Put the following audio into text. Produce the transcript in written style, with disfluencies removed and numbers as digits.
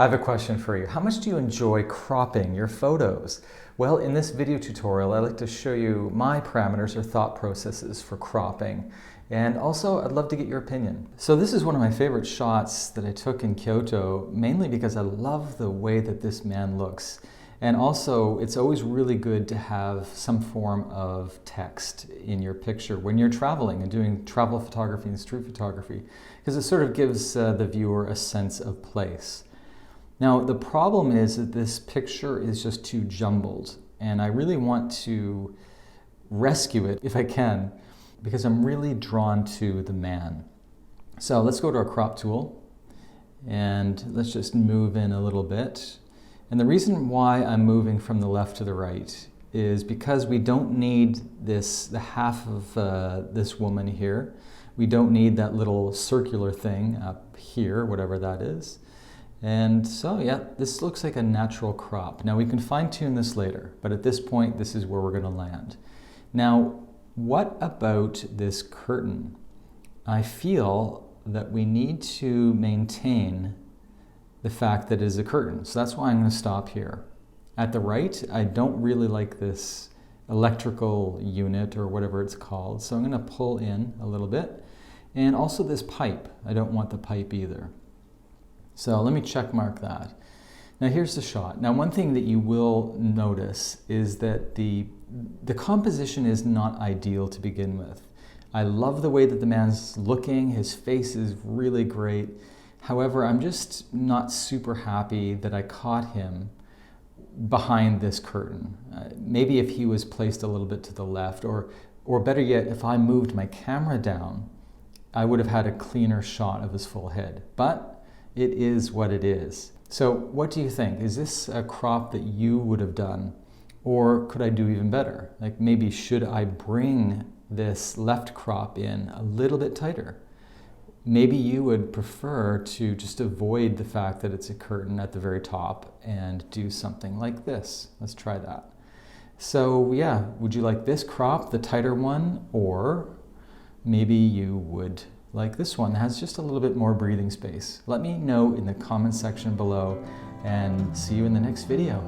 I have a question for you. How much do you enjoy cropping your photos? Well, in this video tutorial, I'd like to show you my parameters or thought processes for cropping. And also, I'd love to get your opinion. So this is one of my favorite shots that I took in Kyoto, mainly because I love the way that this man looks. And also, it's always really good to have some form of text in your picture when you're traveling and doing travel photography and street photography, because it sort of gives the viewer a sense of place. Now, the problem is that this picture is just too jumbled, and I really want to rescue it if I can, because I'm really drawn to the man. So let's go to our crop tool, and let's just move in a little bit. And the reason why I'm moving from the left to the right is because we don't need the half of this woman here. We don't need that little circular thing up here, whatever that is. And so, yeah, this looks like a natural crop. Now we can fine tune this later, but at this point, this is where we're gonna land. Now, what about this curtain? I feel that we need to maintain the fact that it is a curtain. So that's why I'm gonna stop here. At the right, I don't really like this electrical unit or whatever it's called. So I'm gonna pull in a little bit. And also this pipe, I don't want the pipe either. So let me check mark that. Now here's the shot. Now one thing that you will notice is that the composition is not ideal to begin with. I love the way that the man's looking, his face is really great. However, I'm just not super happy that I caught him behind this curtain. Maybe if he was placed a little bit to the left, or better yet, if I moved my camera down, I would have had a cleaner shot of his full head. But it is what it is. So what do you think? Is this a crop that you would have done? Or could I do even better? Like maybe should I bring this left crop in a little bit tighter? Maybe you would prefer to just avoid the fact that it's a curtain at the very top and do something like this. Let's try that. So yeah, would you like this crop, the tighter one, or maybe you would like this one that has just a little bit more breathing space? Let me know in the comment section below, and see you in the next video.